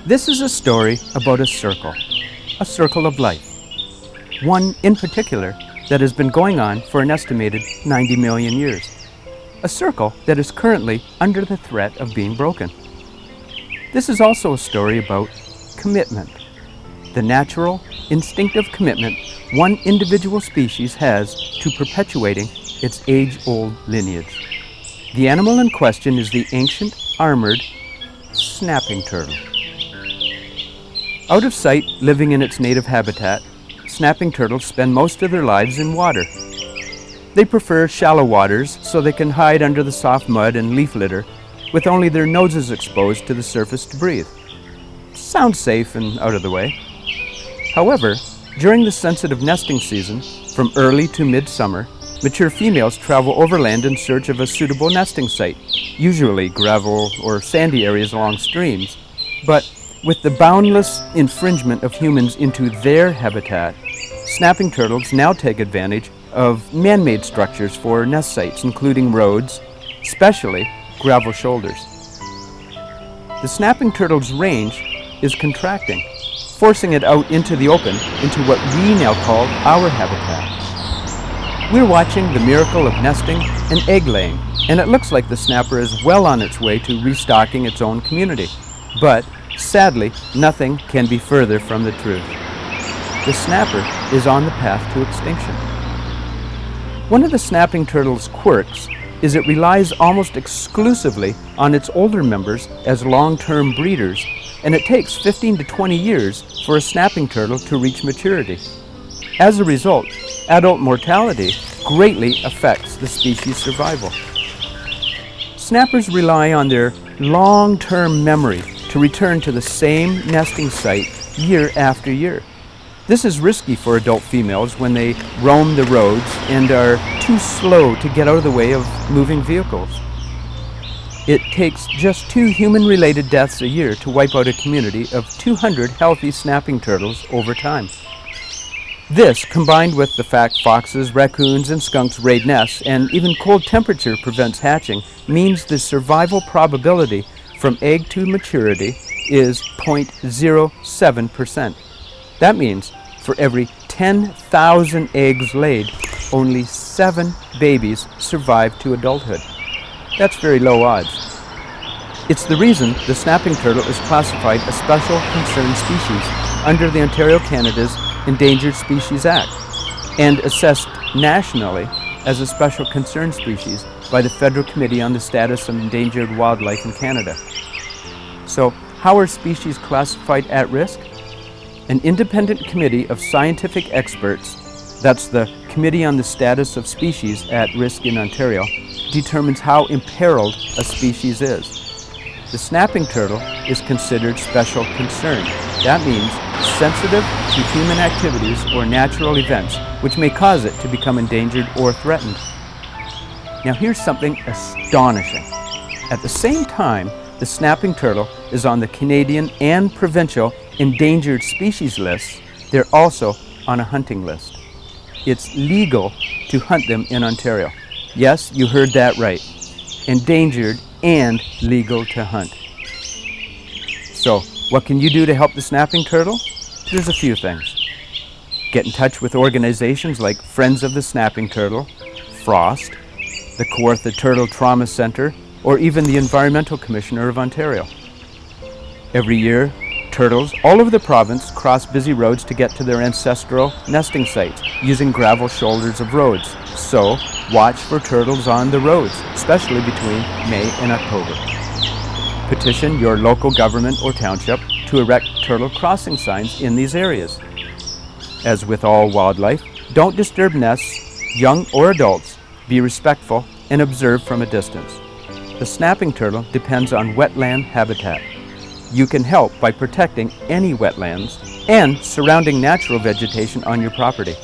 This is a story about a circle of life. One in particular that has been going on for an estimated 90 million years. A circle that is currently under the threat of being broken. This is also a story about commitment. The natural, instinctive commitment one individual species has to perpetuating its age-old lineage. The animal in question is the ancient, armored, snapping turtle. Out of sight, living in its native habitat, snapping turtles spend most of their lives in water. They prefer shallow waters so they can hide under the soft mud and leaf litter with only their noses exposed to the surface to breathe. Sounds safe and out of the way. However, during the sensitive nesting season, from early to mid-summer, mature females travel overland in search of a suitable nesting site, usually gravel or sandy areas along streams. But with the boundless infringement of humans into their habitat, snapping turtles now take advantage of man-made structures for nest sites, including roads, especially gravel shoulders. The snapping turtle's range is contracting, forcing it out into the open, into what we now call our habitat. We're watching the miracle of nesting and egg laying, and it looks like the snapper is well on its way to restocking its own community. But sadly, nothing can be further from the truth. The snapper is on the path to extinction. One of the snapping turtle's quirks is it relies almost exclusively on its older members as long-term breeders, and it takes 15 to 20 years for a snapping turtle to reach maturity. As a result, adult mortality greatly affects the species' survival. Snappers rely on their long-term memory to return to the same nesting site year after year. This is risky for adult females when they roam the roads and are too slow to get out of the way of moving vehicles. It takes just 2 human-related deaths a year to wipe out a community of 200 healthy snapping turtles over time. This, combined with the fact foxes, raccoons, and skunks raid nests, and even cold temperature prevents hatching, means the survival probability from egg to maturity is 0.07%. That means for every 10,000 eggs laid, only 7 babies survive to adulthood. That's very low odds. It's the reason the snapping turtle is classified a special concern species under the Ontario, Canada's Endangered Species Act, and assessed nationally as a special concern species by the Federal Committee on the Status of Endangered Wildlife in Canada. So, how are species classified at risk? An independent committee of scientific experts, that's the Committee on the Status of Species at Risk in Ontario, determines how imperiled a species is. The snapping turtle is considered special concern. That means sensitive to human activities or natural events which may cause it to become endangered or threatened. Now here's something astonishing. At the same time, the snapping turtle is on the Canadian and provincial endangered species lists, they're also on a hunting list. It's legal to hunt them in Ontario. Yes, you heard that right. Endangered and legal to hunt. So, what can you do to help the snapping turtle? There's a few things. Get in touch with organizations like Friends of the Snapping Turtle, Frost, the Kawartha Turtle Trauma Center, or even the Environmental Commissioner of Ontario. Every year, turtles all over the province cross busy roads to get to their ancestral nesting sites using gravel shoulders of roads. So, watch for turtles on the roads, especially between May and October. Petition your local government or township to erect turtle crossing signs in these areas. As with all wildlife, don't disturb nests, young or adults. Be respectful and observe from a distance. The snapping turtle depends on wetland habitat. You can help by protecting any wetlands and surrounding natural vegetation on your property.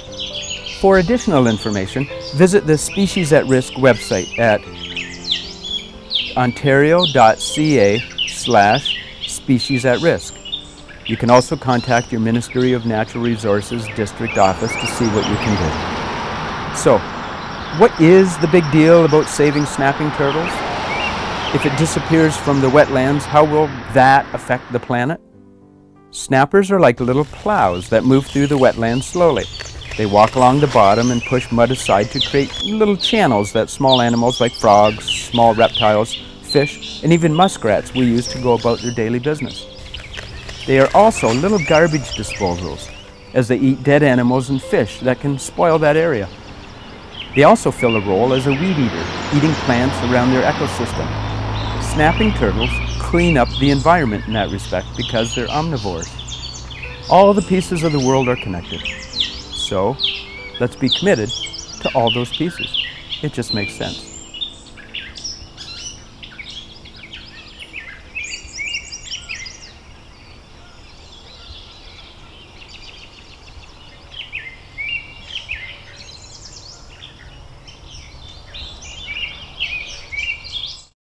For additional information, visit the Species at Risk website at ontario.ca/species-at-risk. You can also contact your Ministry of Natural Resources district office to see what you can do. So, what is the big deal about saving snapping turtles? If it disappears from the wetlands, how will that affect the planet? Snappers are like little plows that move through the wetlands slowly. They walk along the bottom and push mud aside to create little channels that small animals like frogs, small reptiles, fish, and even muskrats will use to go about their daily business. They are also little garbage disposals, as they eat dead animals and fish that can spoil that area. They also fill a role as a weed eater, eating plants around their ecosystem. Snapping turtles clean up the environment in that respect because they're omnivores. All the pieces of the world are connected. So, let's be committed to all those pieces. It just makes sense.